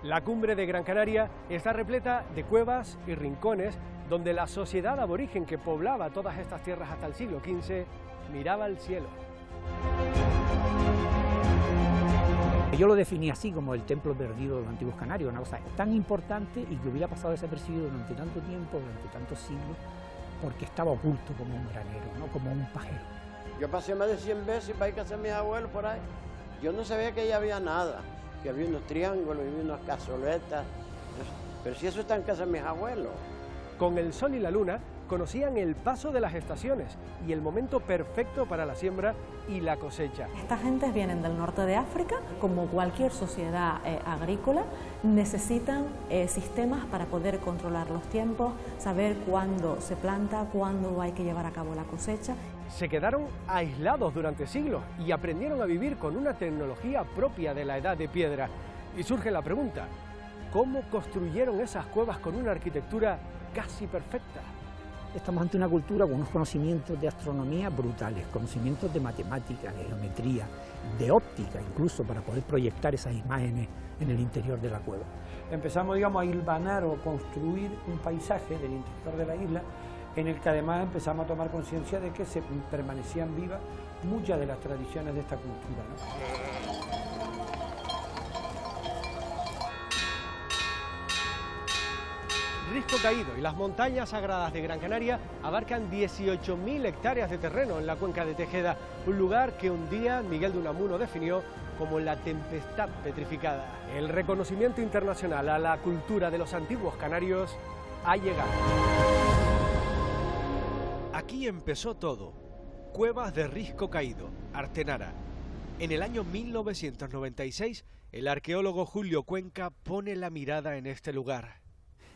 La cumbre de Gran Canaria está repleta de cuevas y rincones donde la sociedad aborigen que poblaba todas estas tierras hasta el siglo XV miraba al cielo. Yo lo definí así como el templo perdido de los antiguos canarios, una cosa tan importante y que hubiera pasado desapercibido durante tanto tiempo, durante tantos siglos, porque estaba oculto como un granero, ¿no? Como un pajero. Yo pasé más de 100 veces para ir a casa de mis abuelos por ahí. Yo no sabía que ya había nada, que había unos triángulos, había unas cazoletas, pero si eso está en casa de mis abuelos. Con el sol y la luna conocían el paso de las estaciones y el momento perfecto para la siembra y la cosecha. Estas gentes vienen del norte de África, como cualquier sociedad agrícola, necesitan sistemas para poder controlar los tiempos, saber cuándo se planta, cuándo hay que llevar a cabo la cosecha. Se quedaron aislados durante siglos y aprendieron a vivir con una tecnología propia de la edad de piedra. Y surge la pregunta, ¿cómo construyeron esas cuevas con una arquitectura casi perfecta? Estamos ante una cultura con unos conocimientos de astronomía brutales, conocimientos de matemática, de geometría, de óptica incluso, para poder proyectar esas imágenes en el interior de la cueva. Empezamos, digamos, a hilvanar o construir un paisaje del interior de la isla, en el que además empezamos a tomar conciencia de que se permanecían vivas muchas de las tradiciones de esta cultura, ¿no? Risco Caído y las montañas sagradas de Gran Canaria abarcan 18.000 hectáreas de terreno en la cuenca de Tejeda, un lugar que un día Miguel de Unamuno definió como la tempestad petrificada. El reconocimiento internacional a la cultura de los antiguos canarios ha llegado. Aquí empezó todo. Cuevas de Risco Caído, Artenara. En el año 1996, el arqueólogo Julio Cuenca pone la mirada en este lugar.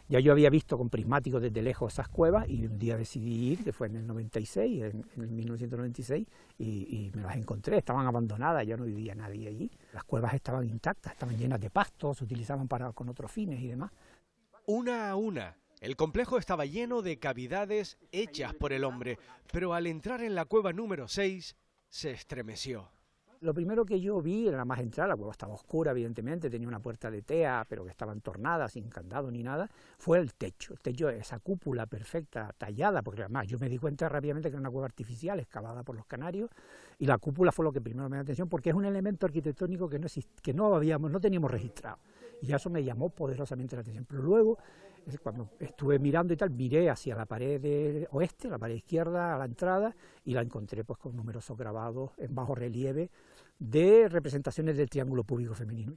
Ya yo había visto con prismáticos desde lejos esas cuevas y un día decidí ir, que fue en el 96, en el 1996, y me las encontré, estaban abandonadas, ya no vivía nadie allí. Las cuevas estaban intactas, estaban llenas de pastos, se utilizaban con otros fines y demás. Una a una, el complejo estaba lleno de cavidades hechas por el hombre, pero al entrar en la cueva número 6, se estremeció. Lo primero que yo vi, nada más entrar, la cueva estaba oscura, evidentemente, tenía una puerta de tea, pero que estaba entornada, sin candado ni nada, fue el techo. El techo, esa cúpula perfecta, tallada, porque además yo me di cuenta rápidamente que era una cueva artificial, excavada por los canarios, y la cúpula fue lo que primero me dio atención, porque es un elemento arquitectónico que no teníamos registrado, y eso me llamó poderosamente la atención. Pero luego, cuando estuve mirando y tal, miré hacia la pared oeste, la pared izquierda, a la entrada, y la encontré pues con numerosos grabados en bajo relieve de representaciones del triángulo púbico femenino.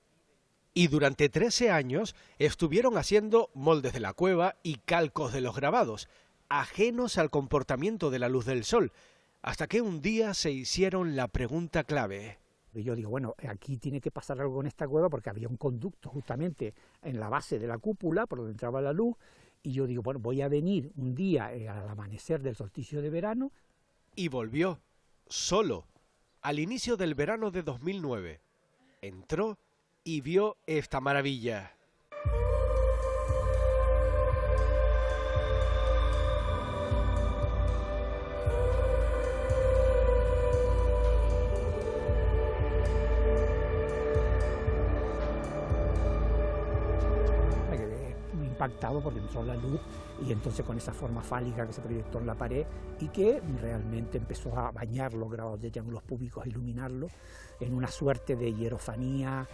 Y durante 13 años estuvieron haciendo moldes de la cueva y calcos de los grabados, ajenos al comportamiento de la luz del sol, hasta que un día se hicieron la pregunta clave. Y yo digo, bueno, aquí tiene que pasar algo con esta cueva porque había un conducto justamente en la base de la cúpula por donde entraba la luz, y yo digo, bueno, voy a venir un día al amanecer del solsticio de verano. Y volvió, solo, al inicio del verano de 2009. Entró y vio esta maravilla. Impactado porque entró la luz y entonces con esa forma fálica que se proyectó en la pared y que realmente empezó a bañar los grabados de triángulos púbicos, a iluminarlos en una suerte de hierofanía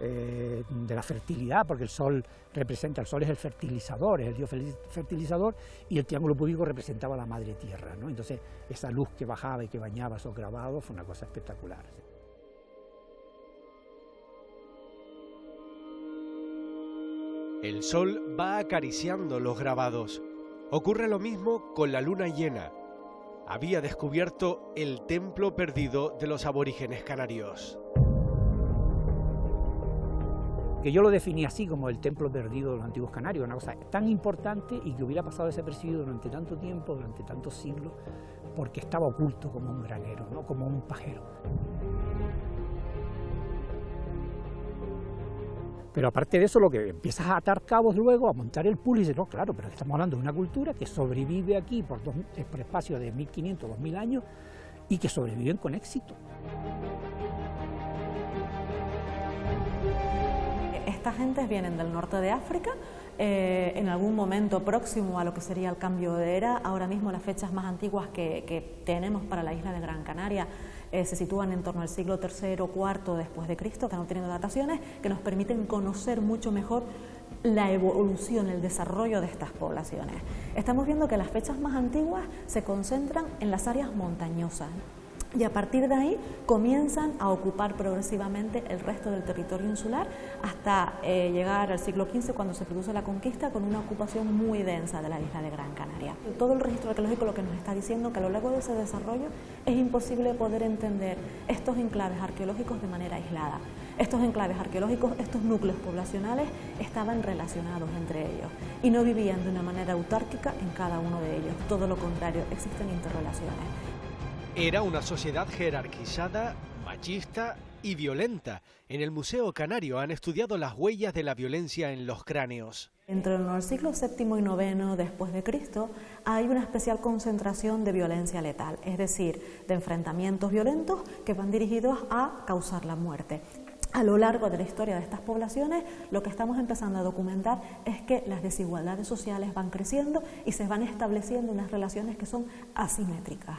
de la fertilidad, porque el sol es el fertilizador, es el dios fertilizador, y el triángulo púbico representaba la madre tierra, ¿no? Entonces esa luz que bajaba y que bañaba esos grabados fue una cosa espectacular. El sol va acariciando los grabados. Ocurre lo mismo con la luna llena. Había descubierto el templo perdido de los aborígenes canarios. Que yo lo definí así como el templo perdido de los antiguos canarios, una cosa tan importante y que hubiera pasado desapercibido durante tanto tiempo, durante tantos siglos, porque estaba oculto como un granero, ¿no? Como un pajero. Pero aparte de eso, lo que empiezas a atar cabos luego, a montar el pool y dices, no, claro, pero estamos hablando de una cultura que sobrevive aquí por espacio de 1500, 2000 años y que sobreviven con éxito. Estas gentes vienen del norte de África, en algún momento próximo a lo que sería el cambio de era. Ahora mismo las fechas más antiguas que tenemos para la isla de Gran Canaria se sitúan en torno al siglo III o IV después de Cristo. Estamos teniendo dataciones que nos permiten conocer mucho mejor la evolución, el desarrollo de estas poblaciones. Estamos viendo que las fechas más antiguas se concentran en las áreas montañosas y a partir de ahí comienzan a ocupar progresivamente el resto del territorio insular hasta llegar al siglo XV, cuando se produce la conquista, con una ocupación muy densa de la isla de Gran Canaria. Todo el registro arqueológico lo que nos está diciendo que a lo largo de ese desarrollo es imposible poder entender estos enclaves arqueológicos de manera aislada. Estos enclaves arqueológicos, estos núcleos poblacionales estaban relacionados entre ellos y no vivían de una manera autárquica en cada uno de ellos. Todo lo contrario, existen interrelaciones. Era una sociedad jerarquizada, machista y violenta. En el Museo Canario han estudiado las huellas de la violencia en los cráneos. Entre el siglo VII y IX después de Cristo hay una especial concentración de violencia letal, es decir, de enfrentamientos violentos que van dirigidos a causar la muerte. A lo largo de la historia de estas poblaciones, lo que estamos empezando a documentar es que las desigualdades sociales van creciendo y se van estableciendo unas relaciones que son asimétricas.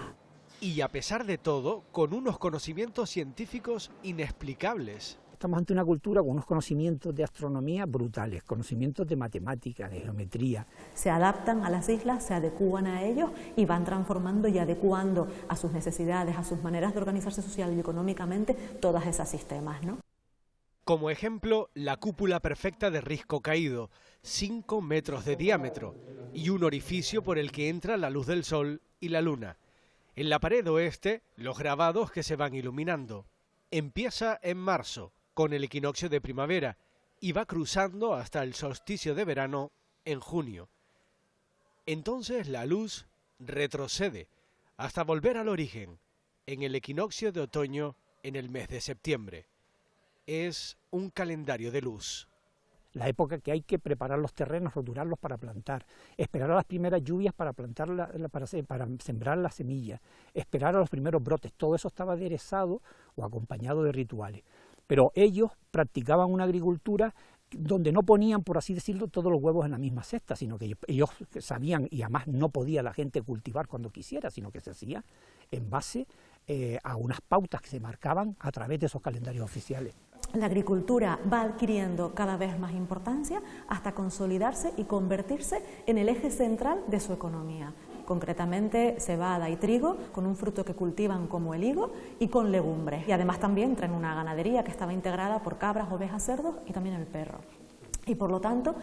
Y a pesar de todo, con unos conocimientos científicos inexplicables. Estamos ante una cultura con unos conocimientos de astronomía brutales, conocimientos de matemática, de geometría. Se adaptan a las islas, se adecúan a ellos y van transformando y adecuando a sus necesidades, a sus maneras de organizarse social y económicamente, todas esas sistemas, ¿no? Como ejemplo, la cúpula perfecta de Risco Caído, 5 metros de diámetro, y un orificio por el que entra la luz del sol y la luna. En la pared oeste, los grabados que se van iluminando. Empieza en marzo, con el equinoccio de primavera, y va cruzando hasta el solsticio de verano en junio. Entonces la luz retrocede hasta volver al origen, en el equinoccio de otoño en el mes de septiembre. Es un calendario de luz. La época que hay que preparar los terrenos, roturarlos para plantar, esperar a las primeras lluvias para para sembrar las semillas, esperar a los primeros brotes, todo eso estaba aderezado o acompañado de rituales. Pero ellos practicaban una agricultura donde no ponían, por así decirlo, todos los huevos en la misma cesta, sino que ellos sabían, y además no podía la gente cultivar cuando quisiera, sino que se hacía en base a unas pautas que se marcaban a través de esos calendarios oficiales. La agricultura va adquiriendo cada vez más importancia hasta consolidarse y convertirse en el eje central de su economía. Concretamente cebada y trigo, con un fruto que cultivan como el higo, y con legumbres. Y además también traen una ganadería que estaba integrada por cabras, ovejas, cerdos y también el perro. Y por lo tanto,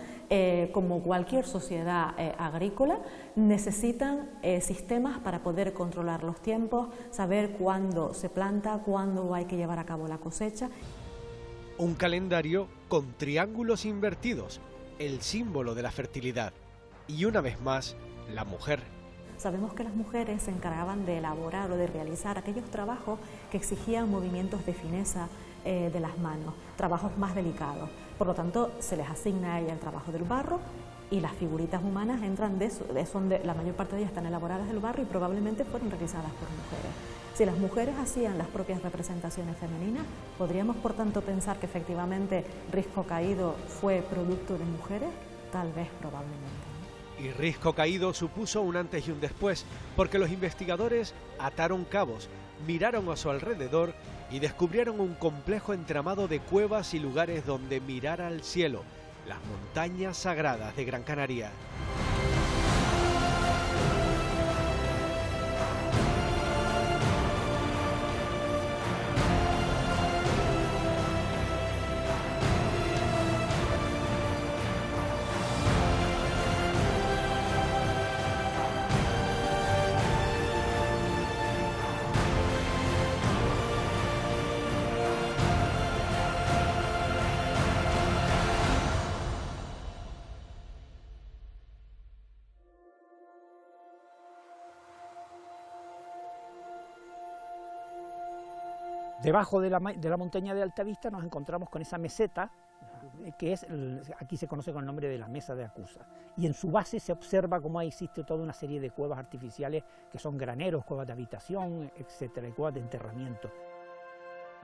como cualquier sociedad agrícola, necesitan sistemas para poder controlar los tiempos, saber cuándo se planta, cuándo hay que llevar a cabo la cosecha. Un calendario con triángulos invertidos, el símbolo de la fertilidad. Y una vez más, la mujer. Sabemos que las mujeres se encargaban de elaborar o de realizar aquellos trabajos que exigían movimientos de fineza de las manos, trabajos más delicados. Por lo tanto, se les asigna a ella el trabajo del barro y las figuritas humanas entran la mayor parte de ellas están elaboradas del barro y probablemente fueron realizadas por mujeres. Si las mujeres hacían las propias representaciones femeninas, ¿podríamos por tanto pensar que efectivamente Risco Caído fue producto de mujeres? Tal vez, probablemente. Y Risco Caído supuso un antes y un después, porque los investigadores ataron cabos, miraron a su alrededor y descubrieron un complejo entramado de cuevas y lugares donde mirar al cielo, las montañas sagradas de Gran Canaria. Debajo de la montaña de Altavista nos encontramos con esa meseta, que aquí se conoce con el nombre de la Mesa de Acusa. Y en su base se observa cómo existe toda una serie de cuevas artificiales que son graneros, cuevas de habitación, etcétera, y cuevas de enterramiento.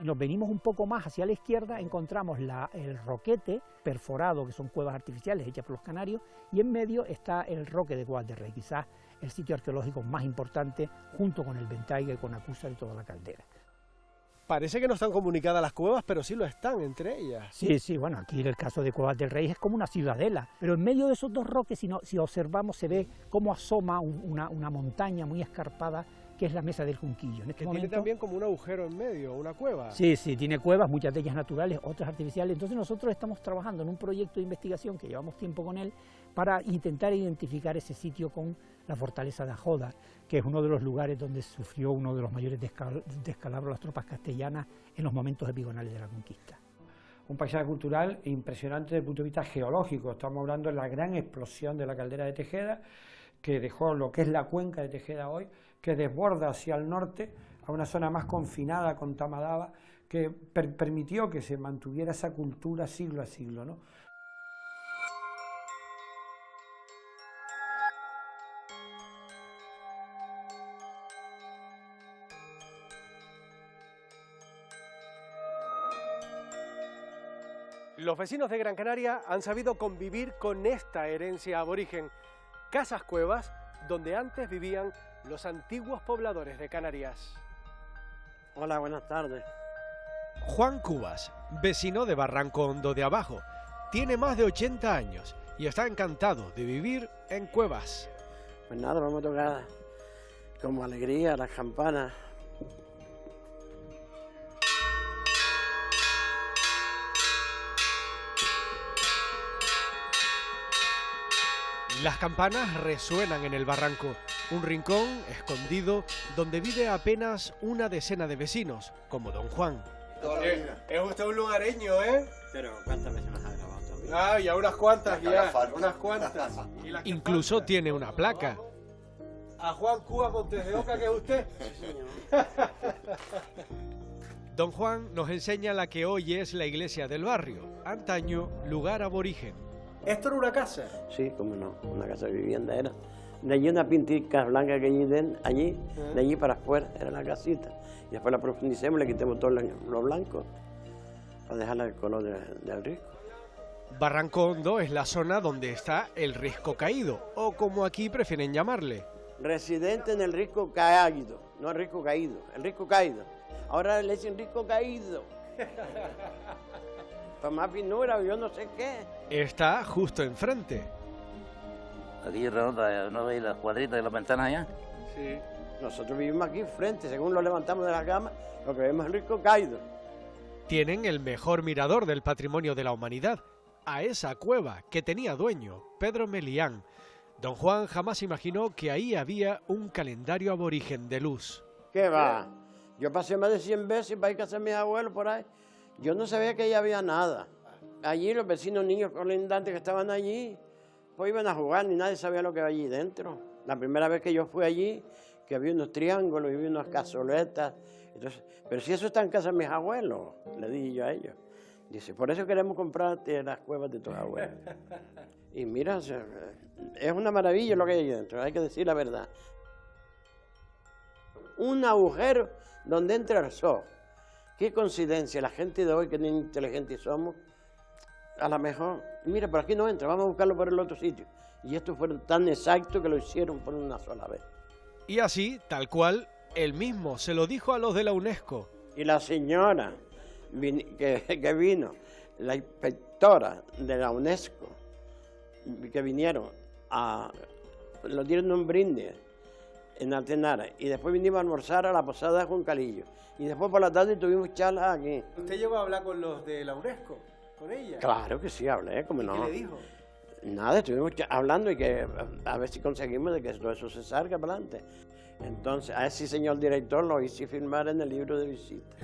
Y nos venimos un poco más hacia la izquierda, encontramos el Roquete perforado, que son cuevas artificiales hechas por los canarios, y en medio está el Roque de Cuevas del Rey, quizás el sitio arqueológico más importante, junto con el Ventaiga y con Acusa de toda la caldera. Parece que no están comunicadas las cuevas, pero sí lo están entre ellas. Sí, bueno, aquí en el caso de Cuevas del Rey es como una ciudadela, pero en medio de esos dos roques, si observamos, se ve cómo asoma una montaña muy escarpada, que es la Mesa del Junquillo. En este momento, tiene también como un agujero en medio, una cueva. Sí, tiene cuevas, muchas de ellas naturales, otras artificiales. Entonces nosotros estamos trabajando en un proyecto de investigación que llevamos tiempo con él para intentar identificar ese sitio con la fortaleza de Ajoda, que es uno de los lugares donde sufrió uno de los mayores descalabros las tropas castellanas en los momentos epigonales de la conquista. Un paisaje cultural impresionante desde el punto de vista geológico. Estamos hablando de la gran explosión de la caldera de Tejeda, que dejó lo que es la cuenca de Tejeda hoy, que desborda hacia el norte a una zona más confinada con Tamadaba, que permitió que se mantuviera esa cultura siglo a siglo, ¿no? Los vecinos de Gran Canaria han sabido convivir con esta herencia aborigen, casas-cuevas donde antes vivían los antiguos pobladores de Canarias. Hola, buenas tardes. Juan Cubas, vecino de Barranco Hondo de Abajo, tiene más de 80 años y está encantado de vivir en cuevas. Pues nada, vamos a tocar como alegría las campanas. Las campanas resuenan en el barranco, un rincón escondido donde vive apenas una decena de vecinos, como don Juan. Es usted un lugareño, ¿eh? Pero ¿cuántas veces más ha grabado también? Ah, ya unas cuantas ya, unas cuantas. Incluso tiene una placa. A Juan Cubas Montes de Oca, que es usted. Sí, señor. Don Juan nos enseña la que hoy es la iglesia del barrio, antaño lugar aborigen. ¿Esto era una casa? Sí, cómo no, una casa de vivienda era. De allí una pintica blanca que allí, de allí para afuera, era la casita. Y después la profundicemos, le quitemos todo lo blanco para dejarla el color del risco. Barranco Hondo es la zona donde está el risco caído, o como aquí prefieren llamarle. Residente en el risco caído, no el risco caído, el risco caído. Ahora le dicen risco caído. Para más finura, yo no sé qué. Está justo enfrente. Aquí redonda, ¿no veis las cuadritas de las ventanas allá? Sí. Nosotros vivimos aquí enfrente, según lo levantamos de la cama, lo que vemos es el risco caído. Tienen el mejor mirador del patrimonio de la humanidad, a esa cueva que tenía dueño, Pedro Melián. Don Juan jamás imaginó que ahí había un calendario aborigen de luz. ¿Qué va? Yo pasé más de 100 veces para ir a casa de mis abuelos por ahí. Yo no sabía que ahí había nada. Allí los vecinos niños colindantes que estaban allí, pues iban a jugar, ni nadie sabía lo que había allí dentro. La primera vez que yo fui allí, que había unos triángulos y había unas cazoletas. Entonces, pero si eso está en casa de mis abuelos, le dije yo a ellos. Dice, por eso queremos comprarte las cuevas de tus abuelos. Y mira, es una maravilla lo que hay ahí dentro, hay que decir la verdad. Un agujero donde entra el sol. Qué coincidencia, la gente de hoy que tan inteligentes somos, a lo mejor, mira, por aquí no entra, vamos a buscarlo por el otro sitio. Y esto fue tan exacto que lo hicieron por una sola vez. Y así, tal cual, él mismo se lo dijo a los de la UNESCO. Y la señora que vino, la inspectora de la UNESCO, que vinieron lo dieron un brindis en Atenara, y después vinimos a almorzar a la posada de Juan Calillo. Y después por la tarde tuvimos charlas aquí. ¿Usted llegó a hablar con los de la UNESCO? ¿Con ella? Claro que sí, hablé, como no. ¿Qué le dijo? Nada, estuvimos hablando y que a ver si conseguimos de que todo eso se salga para adelante. Entonces, a ese señor director lo hice firmar en el libro de visita.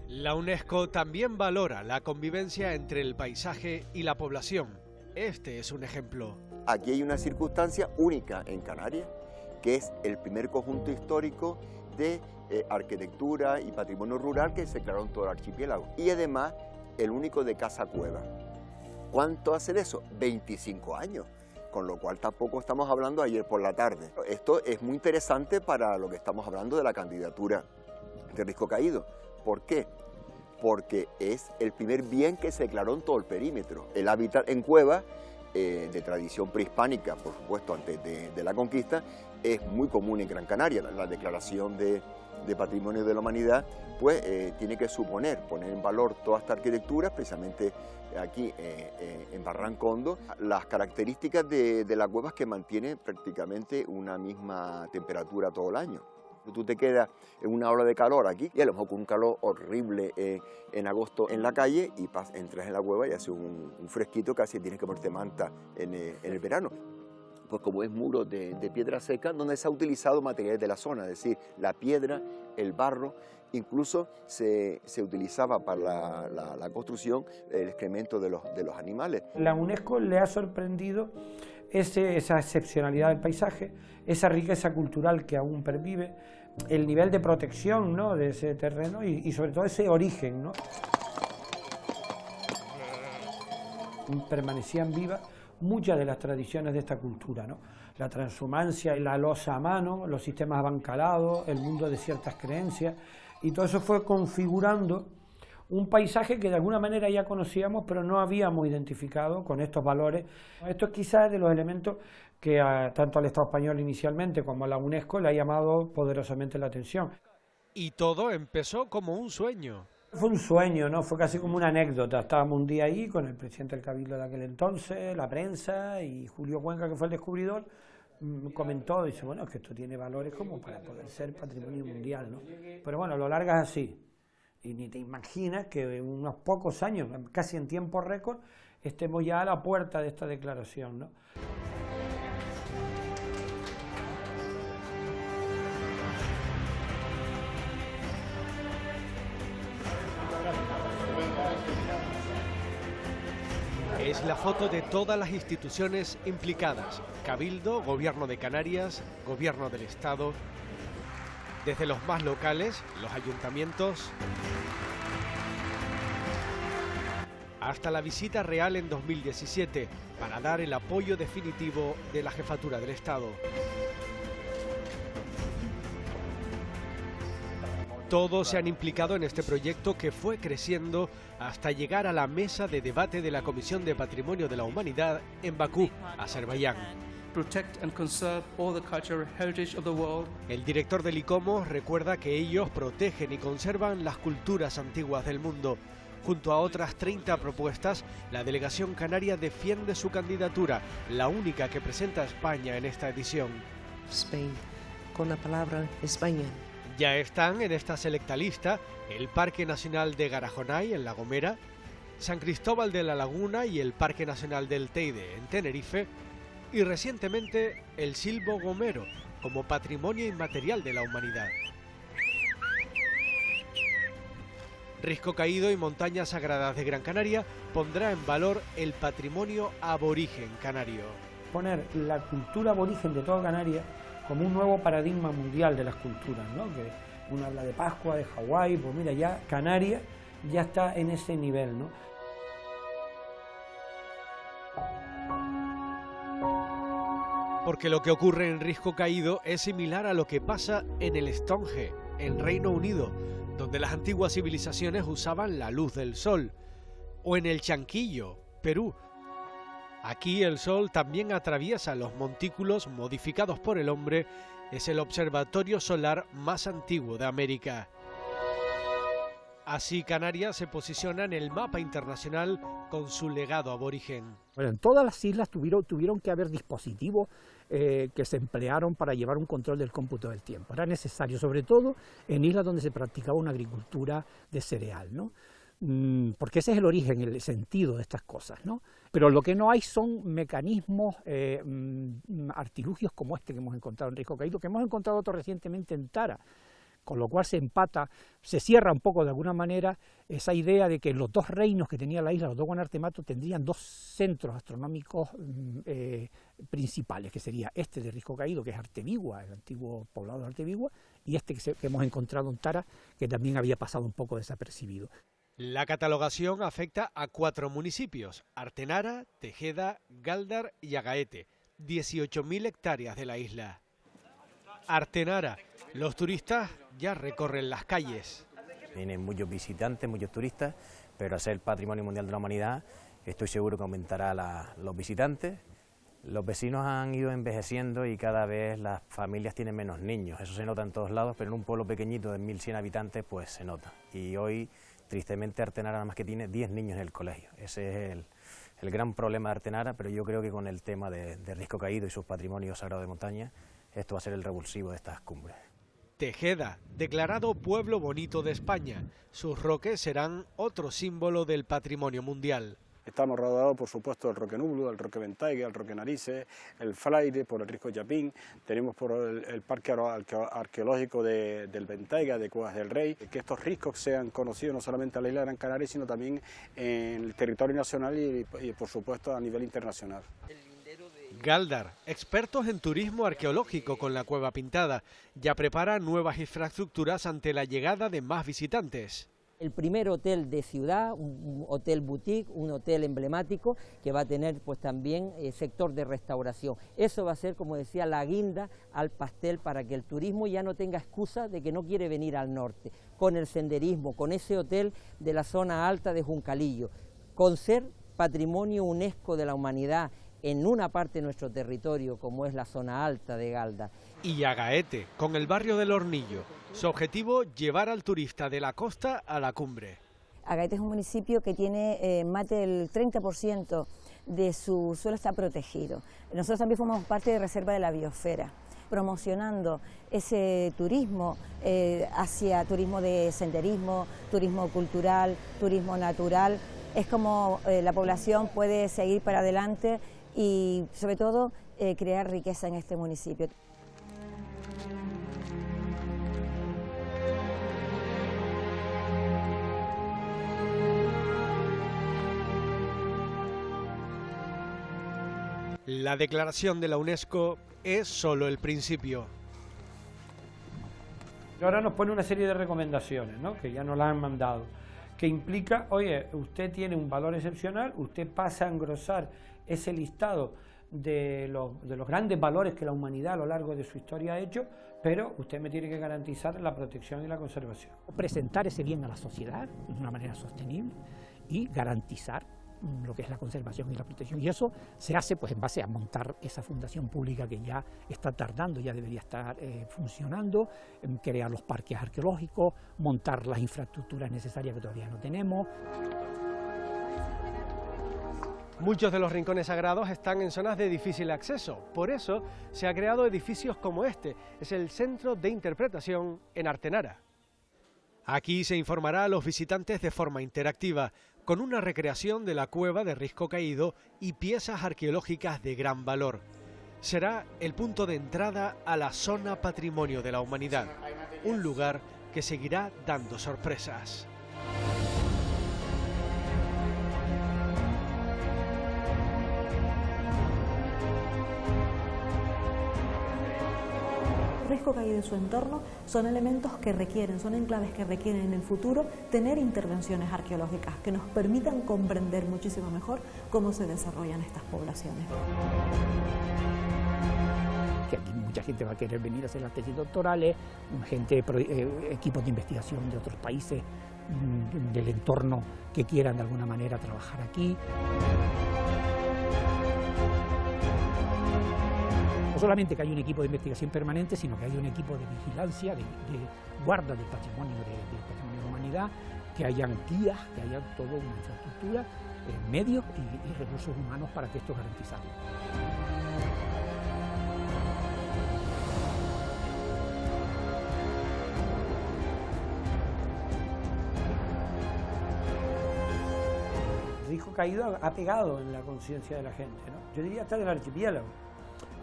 La UNESCO también valora la convivencia entre el paisaje y la población. Este es un ejemplo. Aquí hay una circunstancia única en Canarias, que es el primer conjunto histórico de arquitectura y patrimonio rural que se declaró en todo el archipiélago. Y además, el único de casa-cueva. ¿Cuánto hace de eso? 25 años. Con lo cual tampoco estamos hablando ayer por la tarde. Esto es muy interesante para lo que estamos hablando de la candidatura de Risco Caído, ¿Por qué? Porque es el primer bien que se declaró en todo el perímetro. El hábitat en cueva, de tradición prehispánica, por supuesto, antes de la conquista, es muy común en Gran Canaria. La declaración de Patrimonio de la Humanidad, pues tiene que poner en valor toda esta arquitectura, especialmente aquí en Barrancondo, las características de las cuevas que mantienen prácticamente una misma temperatura todo el año. Tú te quedas en una ola de calor aquí y a lo mejor con un calor horrible en agosto en la calle y entras en la cueva y hace un fresquito, casi tienes que ponerte manta en el verano. Pues como es muro de piedra seca, donde se ha utilizado materiales de la zona, es decir, la piedra, el barro, incluso se utilizaba para la construcción el excremento de los animales. La UNESCO le ha sorprendido esa excepcionalidad del paisaje, esa riqueza cultural que aún pervive, el nivel de protección, ¿no?, de ese terreno y sobre todo ese origen, ¿no? Permanecían vivas muchas de las tradiciones de esta cultura, ¿no? La transhumancia, la losa a mano, los sistemas abancalados, el mundo de ciertas creencias, y todo eso fue configurando un paisaje que de alguna manera ya conocíamos, pero no habíamos identificado con estos valores. Esto es quizás de los elementos que tanto al Estado español inicialmente como a la UNESCO le ha llamado poderosamente la atención. Y todo empezó como un sueño. Fue un sueño, ¿no? Fue casi como una anécdota. Estábamos un día ahí con el presidente del Cabildo de aquel entonces, la prensa, y Julio Cuenca, que fue el descubridor, comentó, dice, bueno, es que esto tiene valores como para poder ser patrimonio mundial, ¿no? Pero bueno, lo largas así. Y ni te imaginas que en unos pocos años, casi en tiempo récord, estemos ya a la puerta de esta declaración, ¿no? Es la foto de todas las instituciones implicadas: Cabildo, Gobierno de Canarias, Gobierno del Estado, desde los más locales, los ayuntamientos, hasta la visita real en 2017 para dar el apoyo definitivo de la Jefatura del Estado. Todos se han implicado en este proyecto que fue creciendo hasta llegar a la mesa de debate de la Comisión de Patrimonio de la Humanidad en Bakú, Azerbaiyán. El director del ICOMOS recuerda que ellos protegen y conservan las culturas antiguas del mundo. Junto a otras 30 propuestas, la delegación canaria defiende su candidatura, la única que presenta España en esta edición. Spain, con la palabra España. Ya están en esta selecta lista el Parque Nacional de Garajonay en La Gomera, San Cristóbal de la Laguna y el Parque Nacional del Teide en Tenerife, y recientemente el Silbo Gomero como Patrimonio Inmaterial de la Humanidad. Risco Caído y Montañas Sagradas de Gran Canaria pondrá en valor el patrimonio aborigen canario. Poner la cultura aborigen de toda Canarias como un nuevo paradigma mundial de las culturas, ¿no? Que uno habla de Pascua, de Hawái, pues mira, ya Canarias ya está en ese nivel, ¿no? Porque lo que ocurre en Risco Caído es similar a lo que pasa en el Stonehenge, en Reino Unido, donde las antiguas civilizaciones usaban la luz del sol, o en el Chanquillo, Perú. Aquí el sol también atraviesa los montículos modificados por el hombre. Es el observatorio solar más antiguo de América. Así Canarias se posiciona en el mapa internacional con su legado aborigen. Bueno, en todas las islas tuvieron que haber dispositivos que se emplearon para llevar un control del cómputo del tiempo. Era necesario, sobre todo en islas donde se practicaba una agricultura de cereal, ¿no? Porque ese es el origen, el sentido de estas cosas, ¿no? Pero lo que no hay son mecanismos, artilugios como este que hemos encontrado en Risco Caído, que hemos encontrado otro recientemente en Tara, con lo cual se empata, se cierra un poco de alguna manera esa idea de que los dos reinos que tenía la isla, los dos Guanartematos, tendrían dos centros astronómicos principales, que sería este de Risco Caído, que es Artevigua, el antiguo poblado de Artevigua, y este que hemos encontrado en Tara, que también había pasado un poco desapercibido. La catalogación afecta a 4 municipios: Artenara, Tejeda, Gáldar y Agaete, 18.000 hectáreas de la isla. Artenara, los turistas ya recorren las calles. Vienen muchos visitantes, muchos turistas, pero al ser Patrimonio Mundial de la Humanidad estoy seguro que aumentará los visitantes. Los vecinos han ido envejeciendo y cada vez las familias tienen menos niños, eso se nota en todos lados, pero en un pueblo pequeñito de 1.100 habitantes pues se nota. Y hoy, tristemente, Artenara nada más que tiene 10 niños en el colegio. Ese es el gran problema de Artenara, pero yo creo que con el tema de Risco Caído y sus patrimonios sagrados de montaña, esto va a ser el revulsivo de estas cumbres. Tejeda, declarado Pueblo Bonito de España. Sus roques serán otro símbolo del patrimonio mundial. Estamos rodeados, por supuesto, del Roque Nublo, del Roque Ventaiga, el Roque Narices, el Flaire, por el Risco Chapín, tenemos por el Parque Arqueológico del Ventaiga, de Cuevas del Rey, que estos riscos sean conocidos no solamente en la isla de Gran Canaria, sino también en el territorio nacional y por supuesto, a nivel internacional. Galdar, expertos en turismo arqueológico con la Cueva Pintada, ya prepara nuevas infraestructuras ante la llegada de más visitantes. El primer hotel de ciudad, un hotel boutique, un hotel emblemático que va a tener pues también sector de restauración. Eso va a ser, como decía, la guinda al pastel para que el turismo ya no tenga excusa de que no quiere venir al norte. Con el senderismo, con ese hotel de la zona alta de Juncalillo, con ser patrimonio UNESCO de la humanidad en una parte de nuestro territorio como es la zona alta de Galdar. Y Agaete, con el barrio del Hornillo. Su objetivo, llevar al turista de la costa a la cumbre. Agaete es un municipio que tiene más del 30% de su suelo está protegido. Nosotros también formamos parte de Reserva de la Biosfera, promocionando ese turismo hacia turismo de senderismo, turismo cultural, turismo natural. Es como la población puede seguir para adelante y sobre todo crear riqueza en este municipio. La declaración de la UNESCO es solo el principio. Ahora nos pone una serie de recomendaciones, ¿no?, que ya nos las han mandado, que implica, oye, usted tiene un valor excepcional, usted pasa a engrosar ese listado de los grandes valores que la humanidad a lo largo de su historia ha hecho, pero usted me tiene que garantizar la protección y la conservación. Presentar ese bien a la sociedad de una manera sostenible y garantizar lo que es la conservación y la protección. Y eso se hace pues en base a montar esa fundación pública que ya está tardando, ya debería estar funcionando, en crear los parques arqueológicos, montar las infraestructuras necesarias que todavía no tenemos. Muchos de los rincones sagrados están en zonas de difícil acceso, por eso se han creado edificios como este, es el Centro de Interpretación en Artenara. Aquí se informará a los visitantes de forma interactiva, con una recreación de la cueva de Risco Caído y piezas arqueológicas de gran valor. Será el punto de entrada a la zona Patrimonio de la Humanidad, un lugar que seguirá dando sorpresas. Risco Caído y su entorno son elementos que requieren, son enclaves que requieren en el futuro tener intervenciones arqueológicas que nos permitan comprender muchísimo mejor cómo se desarrollan estas poblaciones. Que aquí mucha gente va a querer venir a hacer las tesis doctorales, equipos de investigación de otros países del entorno que quieran de alguna manera trabajar aquí. No solamente que hay un equipo de investigación permanente, sino que hay un equipo de vigilancia, de guarda del patrimonio de la humanidad, que hayan guías, que haya toda una infraestructura, medios y recursos humanos para que esto garantizarlo. Risco Caído ha pegado en la conciencia de la gente, ¿no? Yo diría hasta del archipiélago.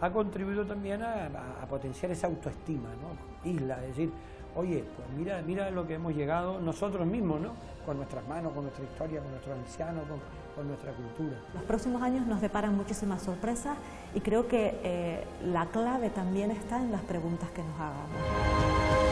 Ha contribuido también a potenciar esa autoestima, ¿no? Isla, es decir, oye, pues mira lo que hemos llegado nosotros mismos, ¿no? Con nuestras manos, con nuestra historia, con nuestros ancianos, con nuestra cultura. Los próximos años nos deparan muchísimas sorpresas y creo que la clave también está en las preguntas que nos hagamos.